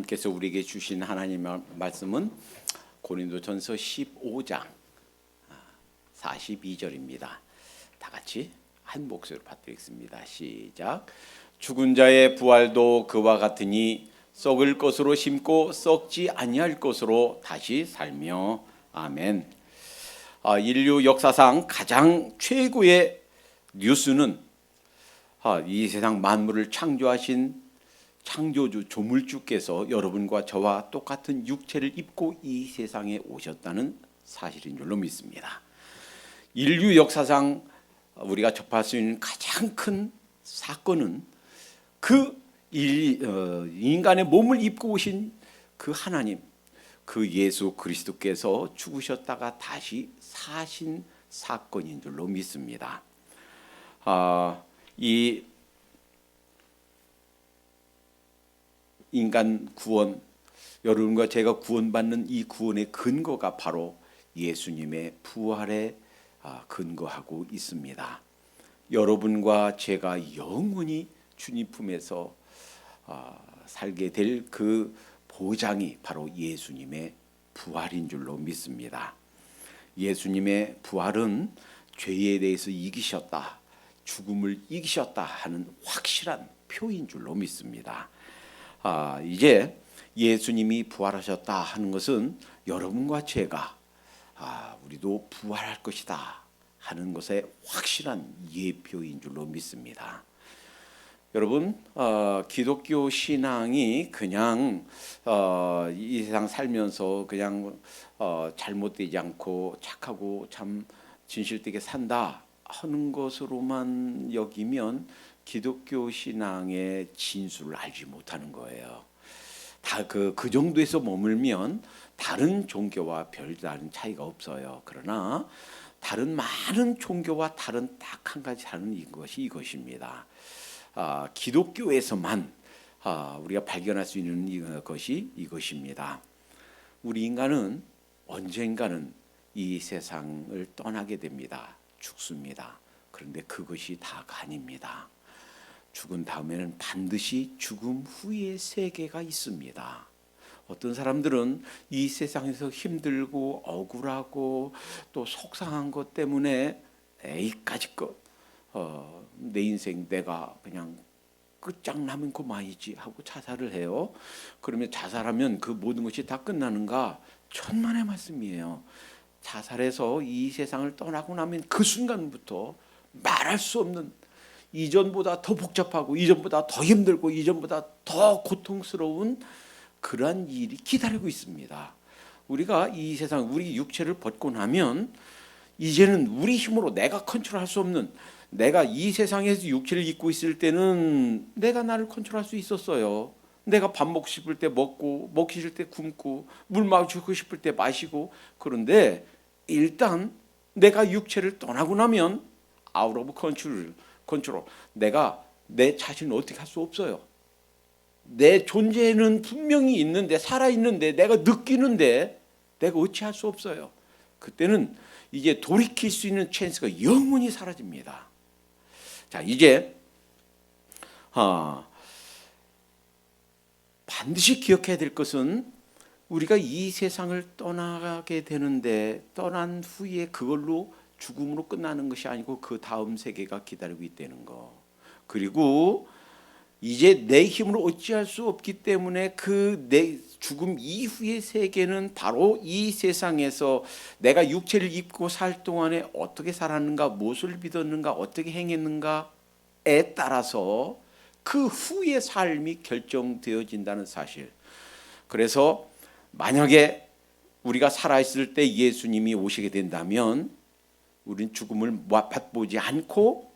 하나님께서 우리에게 주신 하나님의 말씀은 고린도전서 15장 42절입니다. 다 같이 한 목소리로 받드리겠습니다. 시작. 죽은 자의 부활도 그와 같으니 썩을 것으로 심고 썩지 아니할 것으로 다시 살며. 아멘. 인류 역사상 가장 최고의 뉴스는 이 세상 만물을 창조하신 창조주 조물주께서 여러분과 저와 똑같은 육체를 입고 이 세상에 오셨다는 사실인 줄로 믿습니다. 인류 역사상 우리가 접할 수 있는 가장 큰 사건은 그 인간의 몸을 입고 오신 그 하나님, 그 예수 그리스도께서 죽으셨다가 다시 사신 사건인 줄로 믿습니다. 이 인간 구원, 여러분과 제가 구원받는 이 구원의 근거가 바로 예수님의 부활에 근거하고 있습니다. 여러분과 제가 영원히 주님 품에서 살게 될 그 보장이 바로 예수님의 부활인 줄로 믿습니다. 예수님의 부활은 죄에 대해서 이기셨다, 죽음을 이기셨다 하는 확실한 표인 줄로 믿습니다. 이제 예수님이 부활하셨다 하는 것은 여러분과 제가 우리도 부활할 것이다 하는 것의 확실한 예표인 줄로 믿습니다. 여러분, 기독교 신앙이 그냥 이 세상 살면서 그냥 잘못되지 않고 착하고 참 진실되게 산다 하는 것으로만 여기면 기독교 신앙의 진수를 알지 못하는 거예요. 다 그 정도에서 머물면 다른 종교와 별다른 차이가 없어요. 그러나 다른 많은 종교와 다른 딱 한 가지 다른 것이 이것입니다. 기독교에서만 우리가 발견할 수 있는 것이 이것입니다. 우리 인간은 언젠가는 이 세상을 떠나게 됩니다. 죽습니다. 그런데 그것이 다가 아닙니다. 죽은 다음에는 반드시 죽음 후의 세계가 있습니다. 어떤 사람들은 이 세상에서 힘들고 억울하고 또 속상한 것 때문에 에이까짓 것 내 인생 내가 그냥 끝장나면 그만이지 하고 자살을 해요. 그러면 자살하면 그 모든 것이 다 끝나는가? 천만의 말씀이에요. 자살해서 이 세상을 떠나고 나면 그 순간부터 말할 수 없는, 이전보다 더 복잡하고 이전보다 더 힘들고 이전보다 더 고통스러운 그러한 일이 기다리고 있습니다. 우리가 이 세상 우리 육체를 벗고 나면 이제는 우리 힘으로 내가 컨트롤할 수 없는, 내가 이 세상에서 육체를 입고 있을 때는 내가 나를 컨트롤할 수 있었어요. 내가 밥 먹고 싶을 때 먹고, 먹기 싫을 때 굶고, 물 마시고 싶을 때 마시고. 그런데 일단 내가 육체를 떠나고 나면 out of control, 내가 내 자신을 어떻게 할 수 없어요. 내 존재는 분명히 있는데, 살아있는데, 내가 느끼는데 내가 어찌할 수 없어요. 그때는 이제 돌이킬 수 있는 찬스가 영원히 사라집니다. 자, 이제 반드시 기억해야 될 것은 우리가 이 세상을 떠나게 되는데 떠난 후에 그걸로 죽음으로 끝나는 것이 아니고 그 다음 세계가 기다리고 있다는 거. 그리고 이제 내 힘으로 어찌할 수 없기 때문에 그 내 죽음 이후의 세계는 바로 이 세상에서 내가 육체를 입고 살 동안에 어떻게 살았는가, 무엇을 믿었는가, 어떻게 행했는가에 따라서 그 후의 삶이 결정되어진다는 사실. 그래서 만약에 우리가 살아있을 때 예수님이 오시게 된다면 우린 죽음을 맛보지 않고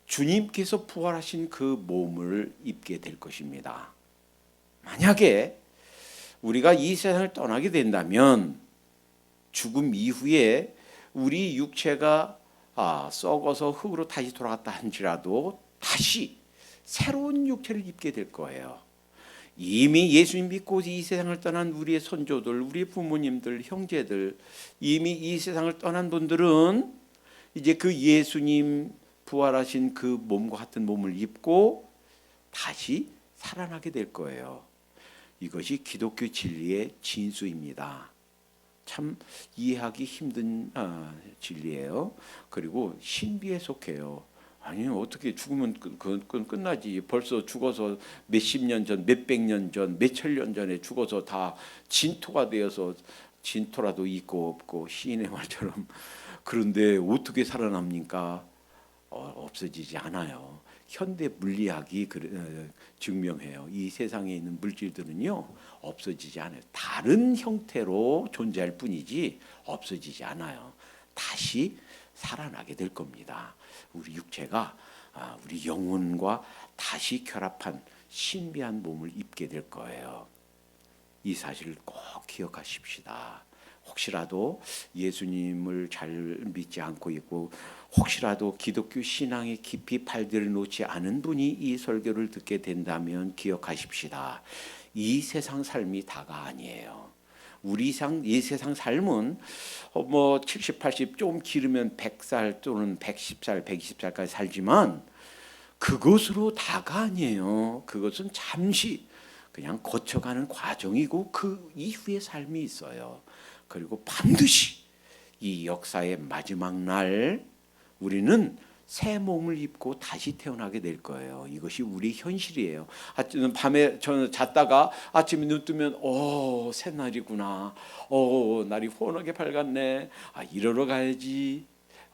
주님께서 부활하신 그 몸을 입게 될 것입니다. 만약에 우리가 이 세상을 떠나게 된다면 죽음 이후에 우리 육체가 썩어서 흙으로 다시 돌아갔다 할지라도 다시 새로운 육체를 입게 될 거예요. 이미 예수님 믿고 이 세상을 떠난 우리의 선조들, 우리의 부모님들, 형제들, 이미 이 세상을 떠난 분들은 이제 그 예수님 부활하신 그 몸과 같은 몸을 입고 다시 살아나게 될 거예요. 이것이 기독교 진리의 진수입니다. 참 이해하기 힘든 진리예요. 그리고 신비에 속해요. 아니 어떻게 죽으면 그건 끝나지. 벌써 죽어서 몇십 년 전, 몇백 년 전, 몇천 년 전에 죽어서 다 진토가 되어서 진토라도 있고 없고 시인의 말처럼. 그런데 어떻게 살아납니까? 없어지지 않아요. 현대 물리학이 증명해요. 이 세상에 있는 물질들은요 없어지지 않아요. 다른 형태로 존재할 뿐이지 없어지지 않아요. 다시 살아나게 될 겁니다. 우리 육체가 우리 영혼과 다시 결합한 신비한 몸을 입게 될 거예요. 이 사실을 꼭 기억하십시다. 혹시라도 예수님을 잘 믿지 않고 있고 혹시라도 기독교 신앙에 깊이 발들을 놓지 않은 분이 이 설교를 듣게 된다면 기억하십시다. 이 세상 삶이 다가 아니에요. 이 세상 삶은 70, 80, 좀 길으면 100살 또는 110살, 120살까지 살지만 그것으로 다가 아니에요. 그것은 잠시 그냥 거쳐가는 과정이고 그 이후의 삶이 있어요. 그리고 반드시 이 역사의 마지막 날 우리는 새 몸을 입고 다시 태어나게 될 거예요. 이것이 우리 현실이에요. 밤에 저는 잤다가 아침에 눈 뜨면 새날이구나. 날이 환하게 밝았네. 일하러 가야지.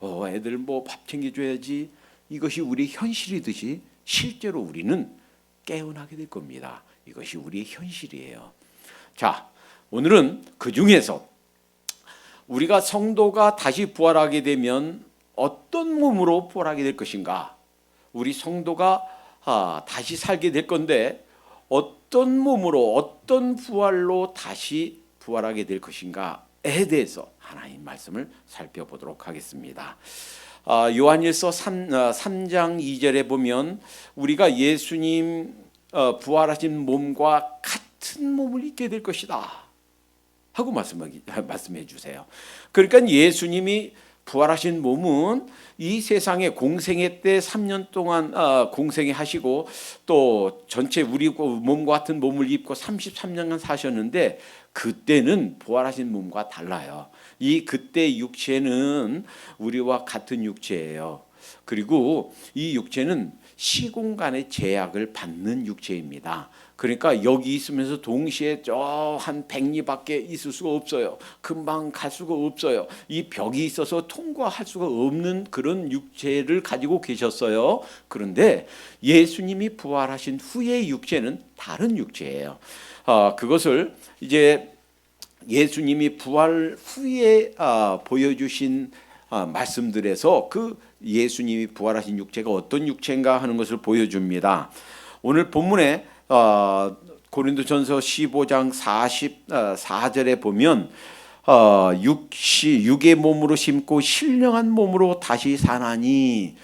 애들 밥 챙겨줘야지. 이것이 우리 현실이듯이 실제로 우리는 깨어나게 될 겁니다. 이것이 우리 현실이에요. 자, 오늘은 그 중에서 우리가 성도가 다시 부활하게 되면 어떤 몸으로 부활하게 될 것인가? 우리 성도가 다시 살게 될 건데 어떤 몸으로 어떤 부활로 다시 부활하게 될 것인가에 대해서 하나님 말씀을 살펴보도록 하겠습니다. 요한일서 3장 2절에 보면 우리가 예수님 부활하신 몸과 같은 몸을 입게 될 것이다 하고 말씀해 주세요. 그러니까 예수님이 부활하신 몸은 이 세상에 공생애 때 3년 동안 공생애 하시고 또 전체 우리 몸과 같은 몸을 입고 33년간 사셨는데 그때는 부활하신 몸과 달라요. 이 그때 육체는 우리와 같은 육체예요. 그리고 이 육체는 시공간의 제약을 받는 육체입니다. 그러니까 여기 있으면서 동시에 저 한 백리 밖에 있을 수가 없어요. 금방 갈 수가 없어요. 이 벽이 있어서 통과할 수가 없는 그런 육체를 가지고 계셨어요. 그런데 예수님이 부활하신 후의 육체는 다른 육체예요. 그것을 이제 예수님이 부활 후에 보여주신 말씀들에서 그 예수님이 부활하신 육체가 어떤 육체인가 하는 것을 보여줍니다. 오늘 본문에 고린도전서 15장 44절에 보면 육의 몸으로 심고 신령한 몸으로 다시 사나니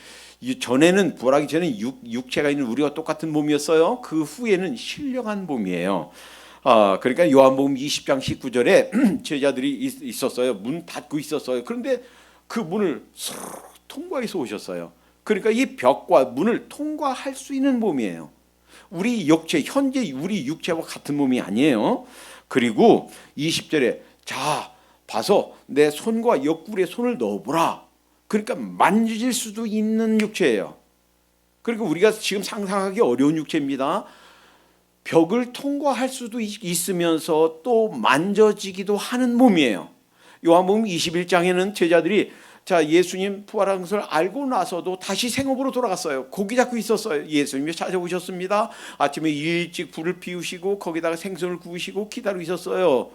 전에는 부활하기 전에 육체가 있는 우리와 똑같은 몸이었어요. 그 후에는 신령한 몸이에요. 그러니까 요한복음 20장 19절에 제자들이 있었어요. 문 닫고 있었어요. 그런데 그 문을 통과해서 오셨어요. 그러니까 이 벽과 문을 통과할 수 있는 몸이에요. 우리 육체, 현재 우리 육체와 같은 몸이 아니에요. 그리고 20절에 자, 봐서 내 손과 옆구리에 손을 넣어보라. 그러니까 만질 수도 있는 육체예요. 그리고 우리가 지금 상상하기 어려운 육체입니다. 벽을 통과할 수도 있으면서 또 만져지기도 하는 몸이에요. 요한복음 21장에는 제자들이 자, 예수님 부활한 것을 알고 나서도 다시 생업으로 돌아갔어요. 고기 잡고 있었어요. 예수님이 찾아오셨습니다. 아침에 일찍 불을 피우시고 거기다가 생선을 구우시고 기다리고 있었어요.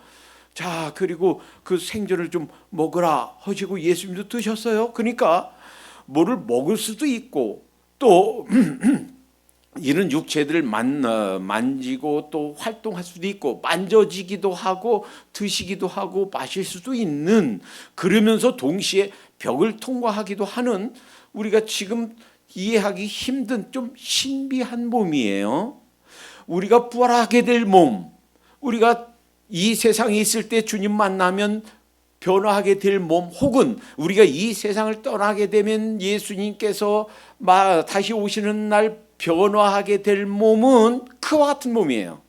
자, 그리고 그 생선을 좀 먹으라 하시고 예수님도 드셨어요. 그러니까 뭐를 먹을 수도 있고 또 이런 육체들을 만지고 또 활동할 수도 있고 만져지기도 하고 드시기도 하고 마실 수도 있는, 그러면서 동시에 벽을 통과하기도 하는 우리가 지금 이해하기 힘든 좀 신비한 몸이에요. 우리가 부활하게 될 몸, 우리가 이 세상에 있을 때 주님 만나면 변화하게 될 몸, 혹은 우리가 이 세상을 떠나게 되면 예수님께서 다시 오시는 날 변화하게 될 몸은 그와 같은 몸이에요.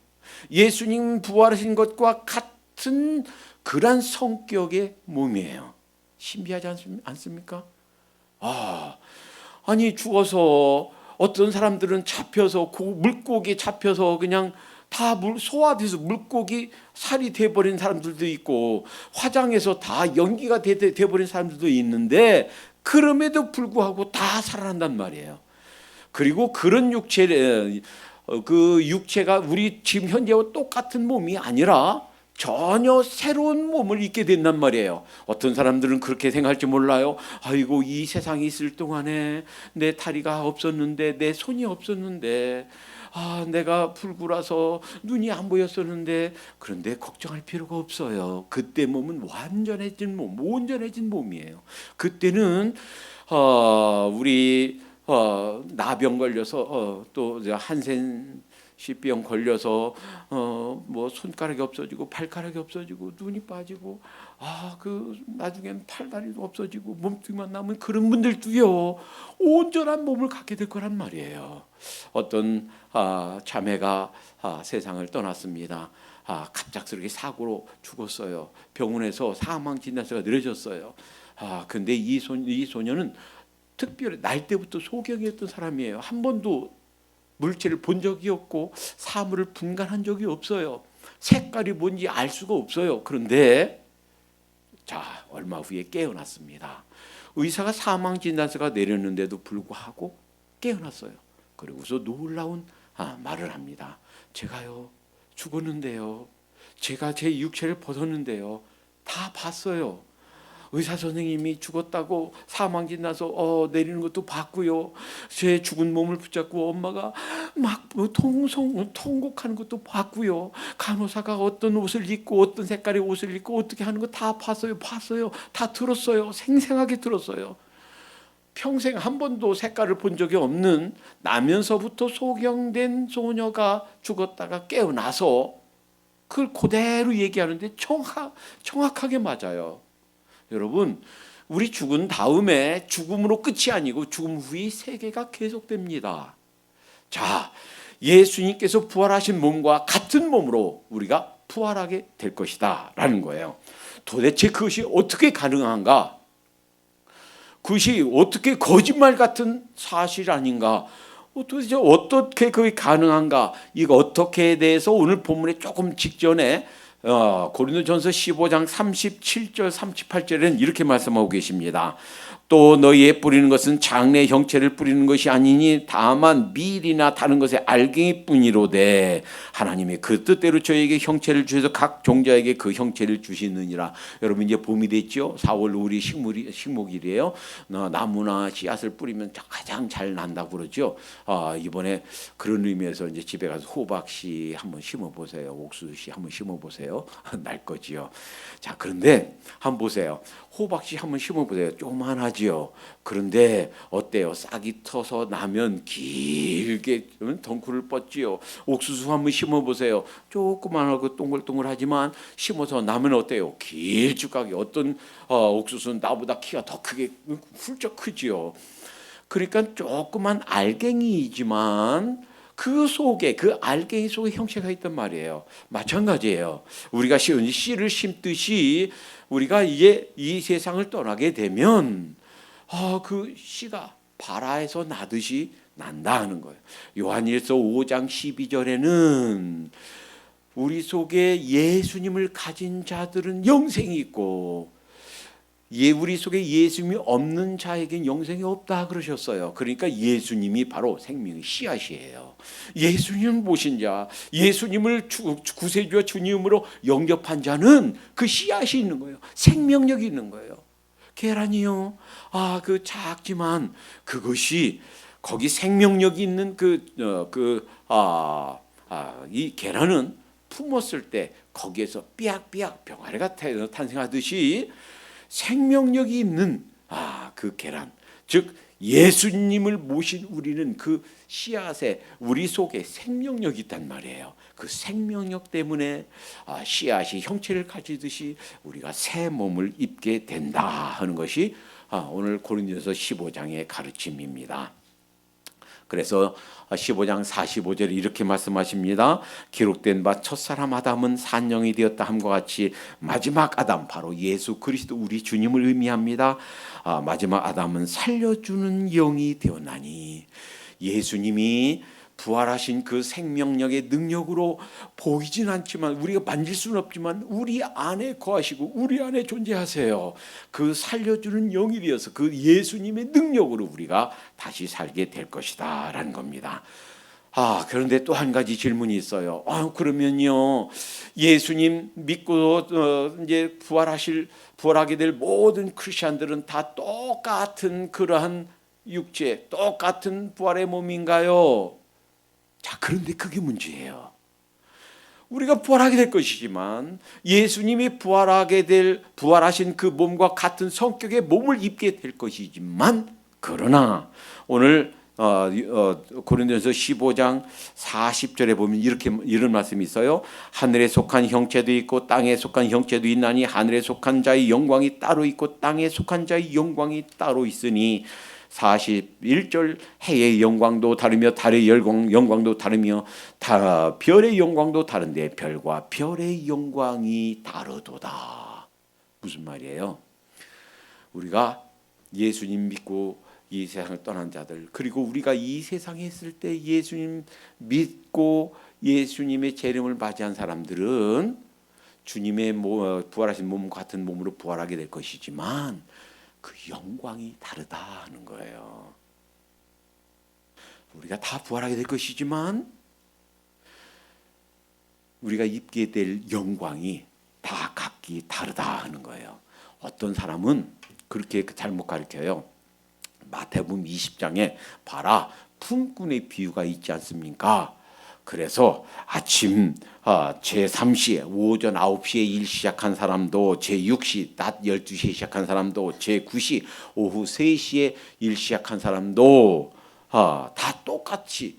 예수님 부활하신 것과 같은 그런 성격의 몸이에요. 신비하지 않습니까? 아니 죽어서 어떤 사람들은 잡혀서 물고기 잡혀서 그냥 다 소화돼서 물고기 살이 돼버린 사람들도 있고 화장해서 다 연기가 돼버린 사람들도 있는데 그럼에도 불구하고 다 살아난단 말이에요. 그리고 그런 그 육체가 우리 지금 현재와 똑같은 몸이 아니라 전혀 새로운 몸을 입게 된단 말이에요. 어떤 사람들은 그렇게 생각할지 몰라요. 아이고 이 세상에 있을 동안에 내 다리가 없었는데 내 손이 없었는데 내가 불구라서 눈이 안 보였었는데 그런데 걱정할 필요가 없어요. 그때 몸은 완전해진 몸, 온전해진 몸이에요. 그때는 우리 나병 걸려서 또 한센시병 걸려서 뭐 손가락이 없어지고 발가락이 없어지고 눈이 빠지고 그 나중엔 팔다리도 없어지고 몸뚱이만 남은 그런 분들도요 온전한 몸을 갖게 될 거란 말이에요. 어떤 자매가 세상을 떠났습니다. 갑작스럽게 사고로 죽었어요. 병원에서 사망 진단서가 내려졌어요. 근데 이 소녀는 특별히 날 때부터 소경이었던 사람이에요. 한 번도 물체를 본 적이 없고 사물을 분간한 적이 없어요. 색깔이 뭔지 알 수가 없어요. 그런데 얼마 후에 깨어났습니다. 의사가 사망 진단서가 내렸는데도 불구하고 깨어났어요. 그리고서 놀라운 말을 합니다. 제가요 죽었는데요. 제가 제 육체를 벗었는데요. 다 봤어요. 의사 선생님이 죽었다고 사망 진단서 내리는 것도 봤고요. 제 죽은 몸을 붙잡고 엄마가 막 통곡하는 것도 봤고요. 간호사가 어떤 옷을 입고 어떤 색깔의 옷을 입고 어떻게 하는 거 다 봤어요. 다 들었어요. 생생하게 들었어요. 평생 한 번도 색깔을 본 적이 없는 나면서부터 소경된 소녀가 죽었다가 깨어나서 그걸 그대로 얘기하는데 정확하게 맞아요. 여러분, 우리 죽은 다음에 죽음으로 끝이 아니고 죽음 후의 세계가 계속됩니다. 예수님께서 부활하신 몸과 같은 몸으로 우리가 부활하게 될 것이다 라는 거예요. 도대체 그것이 어떻게 가능한가? 그것이 어떻게 거짓말 같은 사실 아닌가? 도대체 어떻게 그게 가능한가? 이거 어떻게에 대해서 오늘 본문에 조금 직전에 고린도전서 15장 37절 38절에는 이렇게 말씀하고 계십니다. 또 너희의 뿌리는 것은 장래 형체를 뿌리는 것이 아니니 다만 밀이나 다른 것의 알갱이뿐이로되 하나님이 그 뜻대로 저에게 형체를 주셔서 각 종자에게 그 형체를 주시느니라. 여러분 이제 봄이 됐죠. 4월 5일이 식목일이에요. 나무나 씨앗을 뿌리면 가장 잘 난다고 그러죠. 이번에 그런 의미에서 이제 집에 가서 호박씨 한번 심어보세요. 옥수수씨 한번 심어보세요. 날 거지요. 그런데 한번 보세요. 호박씨 한번 심어보세요. 조그만하지요. 그런데 어때요? 싹이 터서 나면 길게 덩쿨을 뻗지요. 옥수수 한번 심어보세요. 조그만하고 동글동글하지만 심어서 나면 어때요? 길쭉하게. 어떤 옥수수는 나보다 키가 더 크게 훌쩍 크지요. 그러니까 조그만 알갱이이지만 그 속에 그 알갱이 속에 형체가 있단 말이에요. 마찬가지예요. 우리가 씨를 심듯이 우리가 이제 이 세상을 떠나게 되면 그 씨가 발아에서 나듯이 난다 하는 거예요. 요한일서 5장 12절에는 우리 속에 예수님을 가진 자들은 영생이 있고 우리 속에 예수님이 없는 자에겐 영생이 없다 그러셨어요. 그러니까 예수님이 바로 생명의 씨앗이에요. 예수님은 모신 자, 예수님을 구세주와 주님으로 영접한 자는 그 씨앗이 있는 거예요. 생명력이 있는 거예요. 계란이요. 그 작지만 그것이 거기 생명력이 있는 이 계란은 품었을 때 거기에서 삐약삐약 병아리가 탄생하듯이 생명력이 있는 그 계란, 즉 예수님을 모신 우리는 그 씨앗에 우리 속에 생명력이 있단 말이에요. 그 생명력 때문에 씨앗이 형체를 가지듯이 우리가 새 몸을 입게 된다 하는 것이 오늘 고린도전서 15장의 가르침입니다. 그래서 15장 45절에 이렇게 말씀하십니다. 기록된 바 첫사람 아담은 산영이 되었다 함과 같이 마지막 아담, 바로 예수 그리스도 우리 주님을 의미합니다. 마지막 아담은 살려주는 영이 되었나니, 예수님이 부활하신 그 생명력의 능력으로 보이진 않지만, 우리가 만질 수는 없지만 우리 안에 거하시고 우리 안에 존재하세요. 그 살려주는 영이 되어서 그 예수님의 능력으로 우리가 다시 살게 될 것이다 라는 겁니다. 그런데 또 한 가지 질문이 있어요. 그러면요, 예수님 믿고 이제 부활하게 될 모든 크리스천들은 다 똑같은 그러한 육체, 똑같은 부활의 몸인가요? 자, 그런데 그게 문제예요. 우리가 부활하게 될 것이지만, 예수님이 부활하신 그 몸과 같은 성격의 몸을 입게 될 것이지만, 그러나 오늘 고린도전서 15장 40절에 보면 이런 말씀이 있어요. 하늘에 속한 형체도 있고 땅에 속한 형체도 있나니, 하늘에 속한 자의 영광이 따로 있고 땅에 속한 자의 영광이 따로 있으니, 41절 해의 영광도 다르며 달의 영광도 다르며 별의 영광도 다른데 별과 별의 영광이 다르도다. 무슨 말이에요? 우리가 예수님 믿고 이 세상을 떠난 자들, 그리고 우리가 이 세상에 있을 때 예수님 믿고 예수님의 재림을 맞이한 사람들은 주님의 부활하신 몸 같은 몸으로 부활하게 될 것이지만, 그 영광이 다르다 하는 거예요. 우리가 다 부활하게 될 것이지만 우리가 입게 될 영광이 다 각기 다르다 하는 거예요. 어떤 사람은 그렇게 잘못 가르쳐요. 마태복음 20장에 봐라, 품꾼의 비유가 있지 않습니까? 그래서 아침 제3시에 오전 9시에 일 시작한 사람도, 제6시 낮 12시에 시작한 사람도, 제9시 오후 3시에 일 시작한 사람도 다 똑같이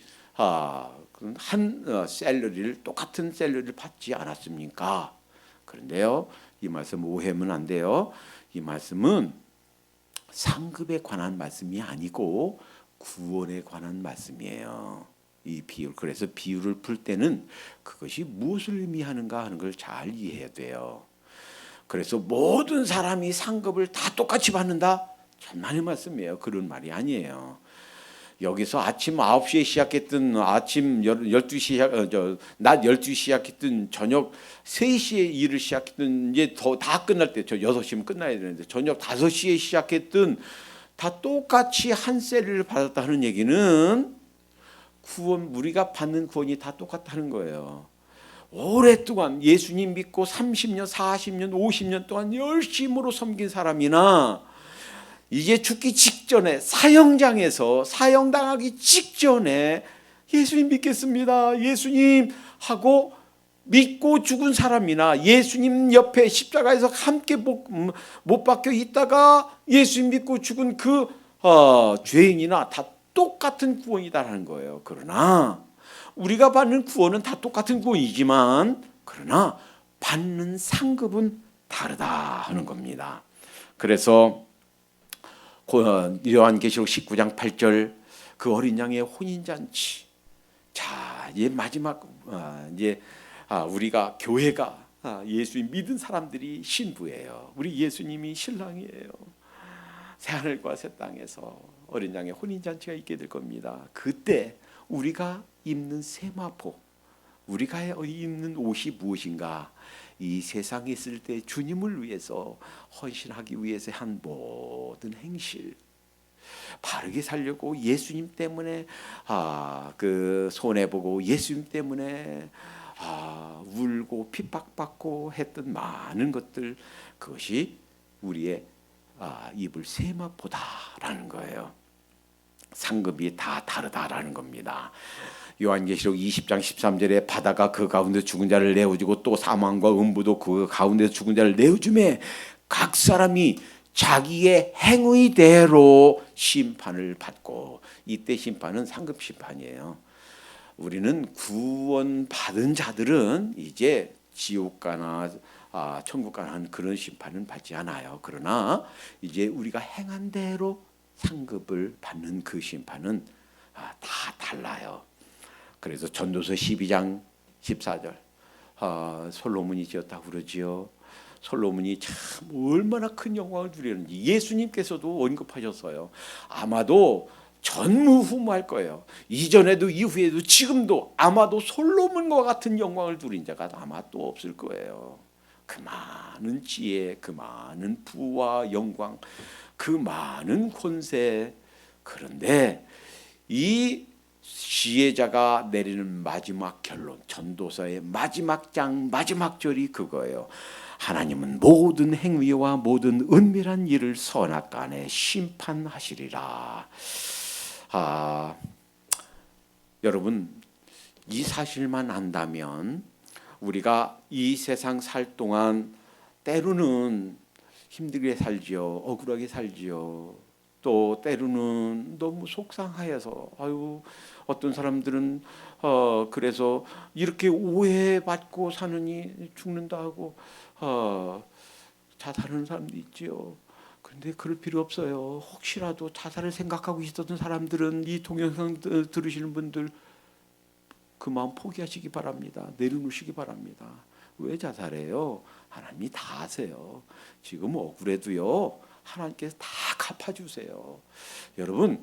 똑같은 샐러리를 받지 않았습니까? 그런데요, 이 말씀 오해하면 안 돼요. 이 말씀은 상급에 관한 말씀이 아니고 구원에 관한 말씀이에요. 이 비유, 그래서 비유를 풀 때는 그것이 무엇을 의미하는가 하는 걸 잘 이해해야 돼요. 그래서 모든 사람이 상급을 다 똑같이 받는다? 천만의 말씀이에요. 그런 말이 아니에요. 여기서 아침 9시에 시작했든 아침 12시 낮 12시 시작했든 저녁 3시에 일을 시작했든, 이제 다 끝날 때, 저 6시면 끝나야 되는데 저녁 5시에 시작했든 다 똑같이 한 셀을 받았다는 얘기는 우리가 받는 구원이 다 똑같다는 거예요. 오랫동안 예수님 믿고 30년, 40년, 50년 동안 열심으로 섬긴 사람이나, 이제 죽기 직전에 사형장에서 사형당하기 직전에 예수님 믿겠습니다, 예수님 하고 믿고 죽은 사람이나, 예수님 옆에 십자가에서 함께 못 박혀 있다가 예수님 믿고 죽은 그 죄인이나 다 똑같은 구원이다라는 거예요. 그러나 우리가 받는 구원은 다 똑같은 구원이지만, 그러나 받는 상급은 다르다 하는 겁니다. 그래서 요한계시록 19장 8절 그 어린 양의 혼인잔치, 자, 이제 마지막 우리가 교회가 예수님 믿은 사람들이 신부예요. 우리 예수님이 신랑이에요. 새하늘과 새 땅에서 어린 양의 혼인잔치가 있게 될 겁니다. 그때 우리가 입는 세마포, 우리가 입는 옷이 무엇인가? 이 세상에 있을 때 주님을 위해서 헌신하기 위해서 한 모든 행실, 바르게 살려고 예수님 때문에 그 손해보고 예수님 때문에 울고 핍박받고 했던 많은 것들, 그것이 우리의 입을 세마포다라는 거예요. 상급이 다 다르다라는 겁니다. 요한계시록 20장 13절에 바다가 그 가운데 죽은 자를 내어주고 또 사망과 음부도 그 가운데 죽은 자를 내어주매 각 사람이 자기의 행위대로 심판을 받고, 이때 심판은 상급 심판이에요. 우리는 구원받은 자들은 이제 지옥 가나 천국 가나 하는 그런 심판은 받지 않아요. 그러나 이제 우리가 행한 대로 상급을 받는 그 심판은 다 달라요. 그래서 전도서 12장 14절 솔로몬이 지었다고 그러지요. 솔로몬이 참 얼마나 큰 영광을 누리는지 예수님께서도 언급하셨어요. 아마도 전무후무할 거예요. 이전에도 이후에도 지금도 아마도 솔로몬과 같은 영광을 누린 자가 아마 또 없을 거예요. 그 많은 지혜, 그 많은 부와 영광, 그 많은 권세. 그런데 이 지혜자가 내리는 마지막 결론, 전도서의 마지막 장 마지막 절이 그거예요. 하나님은 모든 행위와 모든 은밀한 일을 선악간에 심판하시리라. 여러분, 이 사실만 안다면 우리가 이 세상 살 동안 때로는 힘들게 살지요, 억울하게 살지요. 또 때로는 너무 속상하여서 어떤 사람들은 그래서 이렇게 오해받고 사느니 죽는다 하고 자살하는 사람도 있지요. 그런데 그럴 필요 없어요. 혹시라도 자살을 생각하고 있었던 사람들은 이 동영상 들으시는 분들 그 마음 포기하시기 바랍니다. 내려놓으시기 바랍니다. 왜 자살해요? 하나님이 다 아세요. 지금 억울해도요, 하나님께서 다 갚아주세요. 여러분,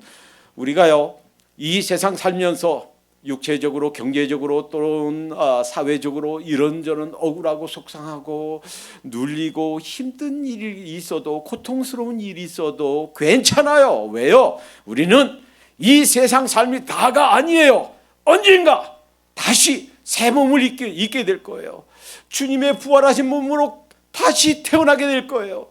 우리가요 이 세상 살면서 육체적으로, 경제적으로, 또는 사회적으로 이런저런 억울하고 속상하고 눌리고 힘든 일이 있어도, 고통스러운 일이 있어도 괜찮아요. 왜요? 우리는 이 세상 삶이 다가 아니에요. 언젠가 다시 새 몸을 입게 될 거예요. 주님의 부활하신 몸으로 다시 태어나게 될 거예요.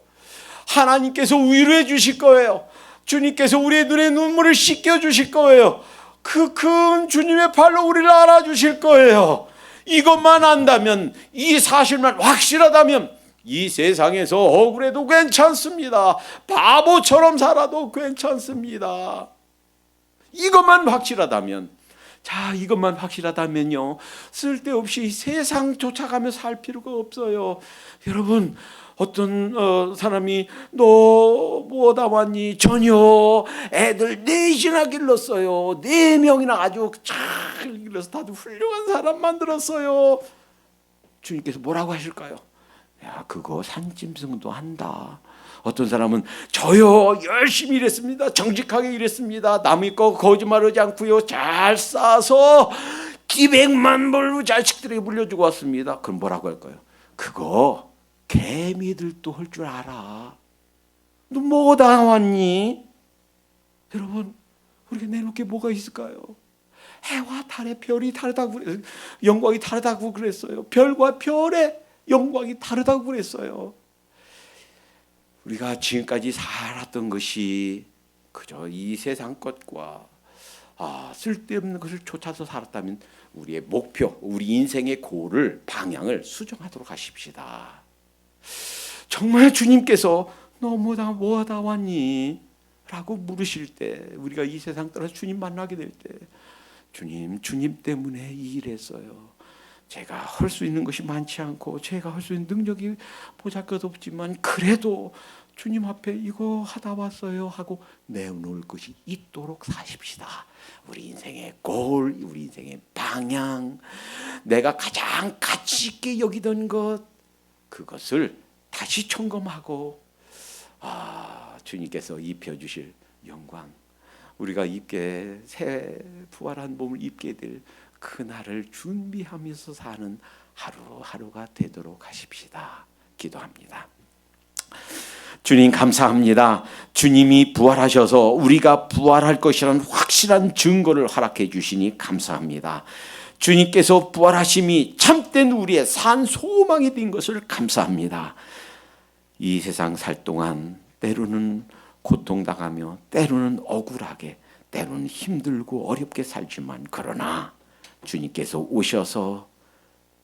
하나님께서 위로해 주실 거예요. 주님께서 우리의 눈에 눈물을 씻겨 주실 거예요. 그 큰 주님의 팔로 우리를 안아주실 거예요. 이것만 안다면, 이 사실만 확실하다면 이 세상에서 억울해도 괜찮습니다. 바보처럼 살아도 괜찮습니다. 이것만 확실하다면, 이것만 확실하다면요, 쓸데없이 세상 쫓아가며 살 필요가 없어요. 여러분, 어떤 사람이 너 뭐다 왔니? 전혀. 애들 넷이나 길렀어요. 4명이나 아주 잘 길러서 다들 훌륭한 사람 만들었어요. 주님께서 뭐라고 하실까요? 야, 그거 산짐승도 한다. 어떤 사람은 저요 열심히 일했습니다. 정직하게 일했습니다. 남의 거 거짓말하지 않고요, 잘 싸서 기백만 벌로 자식들에게 물려주고 왔습니다. 그럼 뭐라고 할까요? 그거 개미들도 할 줄 알아. 너 뭐 당왔니? 여러분, 우리가 내놓을 게 뭐가 있을까요? 해와 달의 별이 다르다고 그랬어요. 영광이 다르다고 그랬어요. 별과 별의 영광이 다르다고 그랬어요. 우리가 지금까지 살았던 것이 그저 이 세상 것과 쓸데없는 것을 쫓아서 살았다면 우리의 목표, 우리 인생의 고를, 방향을 수정하도록 하십시다. 정말 주님께서 너 뭐하다 왔니? 라고 물으실 때, 우리가 이 세상 떠나서 주님 만나게 될 때, 주님 때문에 이 일했어요. 제가 할 수 있는 것이 많지 않고 제가 할 수 있는 능력이 보잘것없지만 그래도 주님 앞에 이거 하다 왔어요 하고 내놓을 것이 있도록 사십시다. 우리 인생의 골, 우리 인생의 방향, 내가 가장 가치 있게 여기던 것, 그것을 다시 점검하고 주님께서 입혀주실 영광, 우리가 입게 새 부활한 몸을 입게 될 그날을 준비하면서 사는 하루하루가 되도록 하십시다. 기도합니다. 주님 감사합니다. 주님이 부활하셔서 우리가 부활할 것이라는 확실한 증거를 허락해 주시니 감사합니다. 주님께서 부활하심이 참된 우리의 산 소망이 된 것을 감사합니다. 이 세상 살 동안 때로는 고통당하며 때로는 억울하게 때로는 힘들고 어렵게 살지만, 그러나 주님께서 오셔서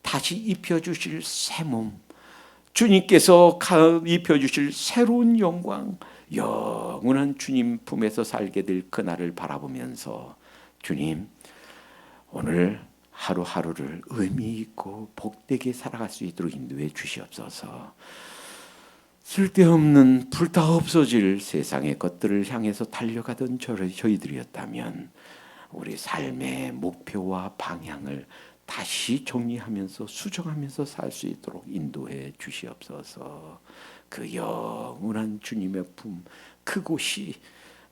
다시 입혀주실 새 몸, 주님께서 입혀주실 새로운 영광, 영원한 주님 품에서 살게 될 그날을 바라보면서 주님, 오늘 하루하루를 의미 있고 복되게 살아갈 수 있도록 인도해 주시옵소서. 쓸데없는 불타 없어질 세상의 것들을 향해서 달려가던 저희들이었다면 우리 삶의 목표와 방향을 다시 정리하면서 수정하면서 살 수 있도록 인도해 주시옵소서. 그 영원한 주님의 품 그곳이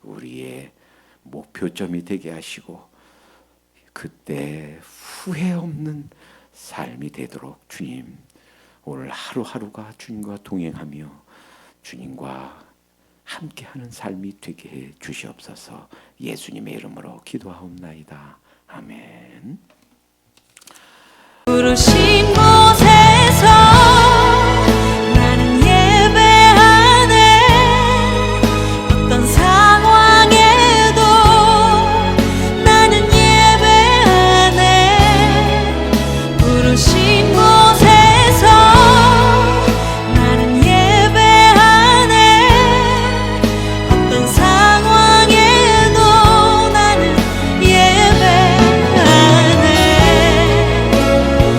우리의 목표점이 되게 하시고 그때 후회 없는 삶이 되도록 주님 오늘 하루하루가 주님과 동행하며 주님과 함께하는 삶이 되게 해 주시옵소서. 예수님의 이름으로 기도하옵나이다. 아멘.